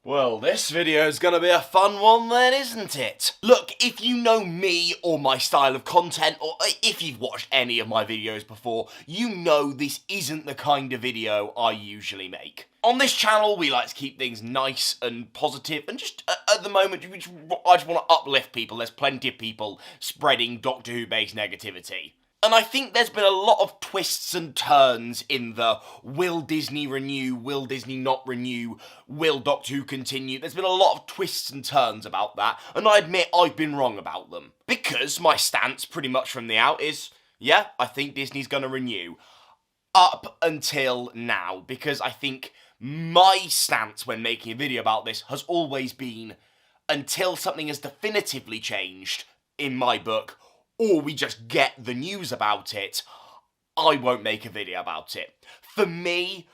Well, this video is going to be a fun one then, isn't it? Look, if you know me or my style of content, or if you've watched any of my videos before, you know this isn't the kind of video I usually make. On this channel, we like to keep things nice and positive, and just at the moment, I just want to uplift people. There's plenty of people spreading Doctor Who-based negativity. And I think there's been a lot of twists and turns in the will Disney renew, will Disney not renew, will Doctor Who continue. There's been a lot of twists and turns about that, and I admit I've been wrong about them. Because my stance pretty much from the out is, yeah, I think Disney's going to renew. Up until now, because I think my stance when making a video about this has always been, until something has definitively changed, in my book, or we just get the news about it, I won't make a video about it. For me,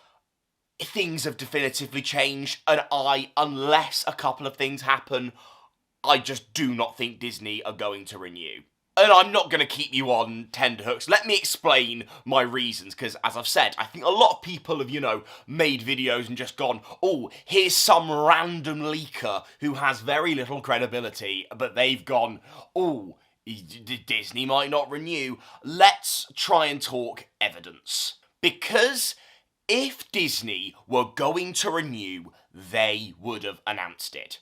things have definitively changed, and unless a couple of things happen, I just do not think Disney are going to renew. And I'm not going to keep you on tenterhooks. Let me explain my reasons, because as I've said, I think a lot of people have, made videos and just gone, oh, here's some random leaker who has very little credibility, but they've gone, oh, Disney might not renew. Let's try and talk evidence. Because if Disney were going to renew, they would have announced it.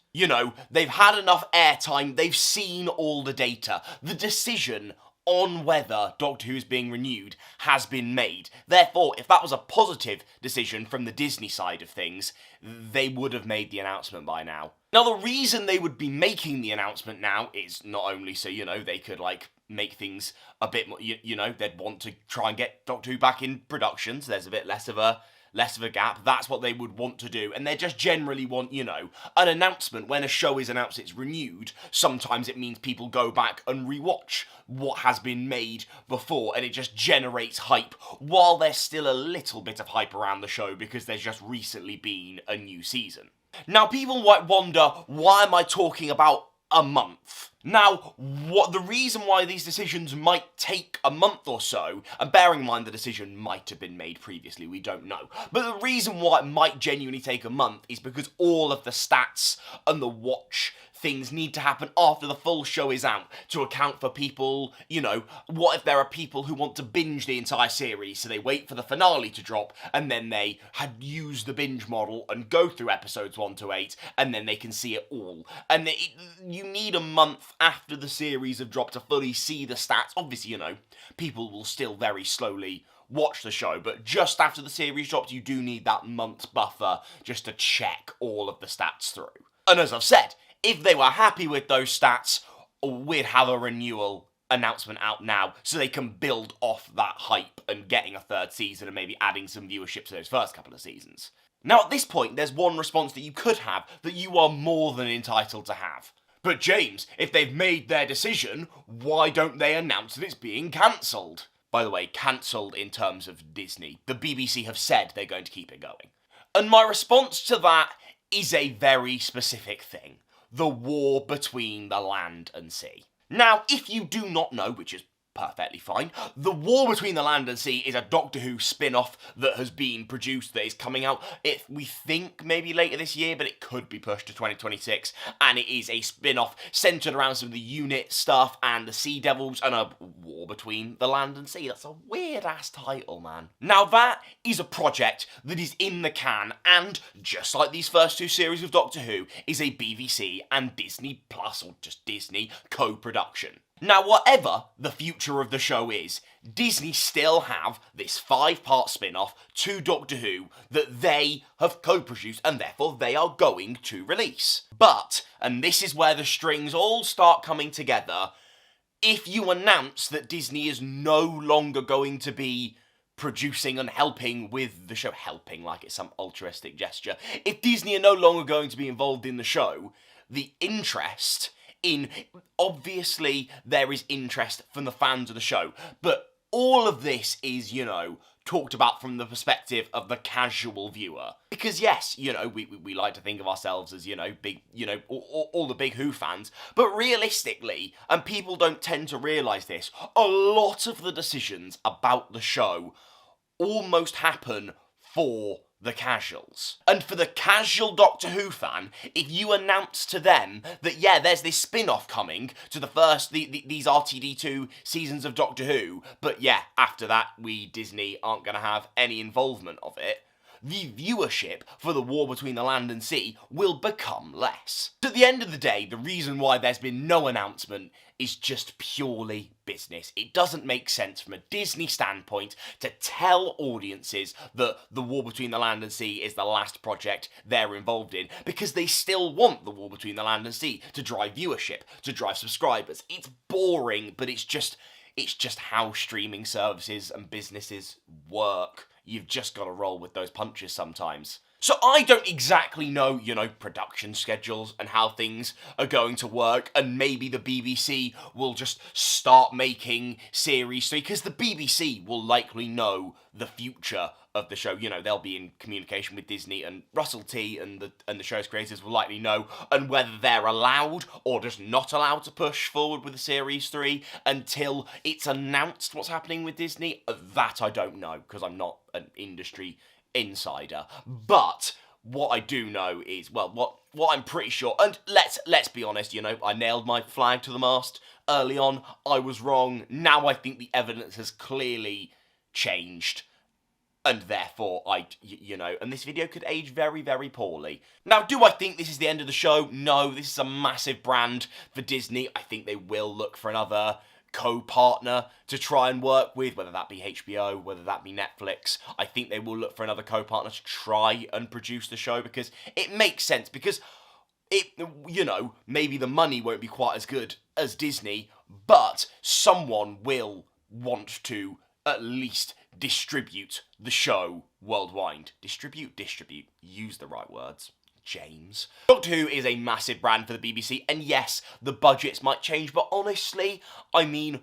They've had enough airtime, they've seen all the data. The decision on whether Doctor Who is being renewed has been made. Therefore, if that was a positive decision from the Disney side of things, they would have made the announcement by now. Now, the reason they would be making the announcement now is not only so, they could, make things a bit more, they'd want to try and get Doctor Who back in production, so there's a bit less of a gap. That's what they would want to do, and they just generally want, an announcement. When a show is announced it's renewed, sometimes it means people go back and rewatch what has been made before, and it just generates hype, while there's still a little bit of hype around the show because there's just recently been a new season. Now, people might wonder, why am I talking about a month? Now, the reason why these decisions might take a month or so, and bearing in mind the decision might have been made previously, we don't know, but the reason why it might genuinely take a month is because all of the stats and the watch things need to happen after the full show is out to account for people, what if there are people who want to binge the entire series, so they wait for the finale to drop, and then they had used the binge model and go through episodes 1 to 8, and then they can see it all. And you need a month after the series have dropped to fully see the stats. Obviously, people will still very slowly watch the show, but just after the series drops, you do need that month's buffer just to check all of the stats through. And as I've said, if they were happy with those stats, we'd have a renewal announcement out now so they can build off that hype and getting a third season and maybe adding some viewership to those first couple of seasons. Now, at this point, there's one response that you could have that you are more than entitled to have. But James, if they've made their decision, why don't they announce that it's being cancelled? By the way, cancelled in terms of Disney. The BBC have said they're going to keep it going. And my response to that is a very specific thing. The war between the land and sea. Now, if you do not know, which is perfectly fine, the War Between the Land and Sea is a Doctor Who spin-off that has been produced, that is coming out, we think maybe later this year, but it could be pushed to 2026, and it is a spin-off centred around some of the unit stuff and the Sea Devils and a War Between the Land and Sea. That's a weird-ass title, man. Now, that is a project that is in the can, and just like these first two series of Doctor Who, is a BBC and Disney Plus, or just Disney, co-production. Now, whatever the future of the show is, Disney still have this 5-part spin-off to Doctor Who that they have co-produced and therefore they are going to release. But, and this is where the strings all start coming together, if you announce that Disney is no longer going to be producing and helping with the show, helping like it's some altruistic gesture, if Disney are no longer going to be involved in the show, the interest obviously there is interest from the fans of the show, but all of this is, talked about from the perspective of the casual viewer. Because yes, we like to think of ourselves as, big, all the big Who fans, but realistically, and people don't tend to realise this, a lot of the decisions about the show almost happen for the casuals. And for the casual Doctor Who fan, if you announce to them that, yeah, there's this spin-off coming to the first, these RTD2 seasons of Doctor Who, but yeah, after that, we, Disney, aren't going to have any involvement of it, the viewership for the War Between the Land and Sea will become less. At the end of the day, the reason why there's been no announcement is just purely business. It doesn't make sense from a Disney standpoint to tell audiences that the War Between the Land and Sea is the last project they're involved in, because they still want the War Between the Land and Sea to drive viewership, to drive subscribers. It's boring, but it's just how streaming services and businesses work. You've just got to roll with those punches sometimes. So I don't exactly know, production schedules and how things are going to work, and maybe the BBC will just start making series 3, because the BBC will likely know the future of the show. They'll be in communication with Disney, and Russel T and the show's creators will likely know, and whether they're allowed or just not allowed to push forward with the series 3 until it's announced what's happening with Disney, that I don't know, because I'm not an industry insider. But what I do know is, well, what I'm pretty sure, and let's be honest, I nailed my flag to the mast early on. I was wrong. Now I think the evidence has clearly changed, and therefore and this video could age very, very poorly. Now, do I think this is the end of the show? No, this is a massive brand for Disney. I think they will look for another co-partner to try and work with, whether that be HBO, whether that be Netflix. I think they will look for another co-partner to try and produce the show, because it makes sense, because maybe the money won't be quite as good as Disney, but someone will want to at least distribute the show worldwide. Distribute, use the right words, James. Doctor Who is a massive brand for the BBC, and yes, the budgets might change, but honestly, I think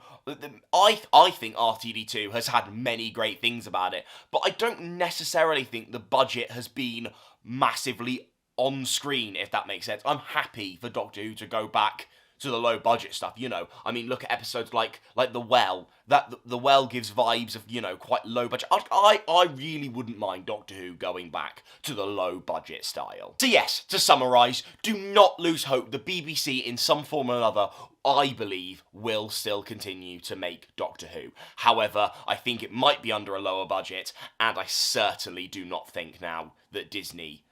RTD2 has had many great things about it, but I don't necessarily think the budget has been massively on screen, if that makes sense. I'm happy for Doctor Who to go back to the low budget stuff, look at episodes like The Well. The Well gives vibes of, quite low budget. I really wouldn't mind Doctor Who going back to the low budget style. So yes, to summarise, do not lose hope. The BBC, in some form or another, I believe, will still continue to make Doctor Who. However, I think it might be under a lower budget, and I certainly do not think now that Disney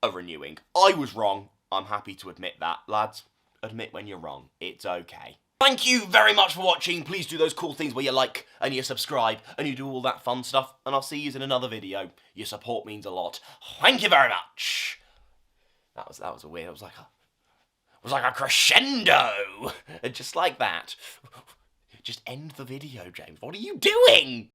are renewing. I was wrong. I'm happy to admit that, lads. Admit when you're wrong. It's okay. Thank you very much for watching. Please do those cool things where you like and you subscribe and you do all that fun stuff, and I'll see you in another video. Your support means a lot. Thank you very much. That was a weird. It was like a crescendo, just like that. Just end the video, James. What are you doing?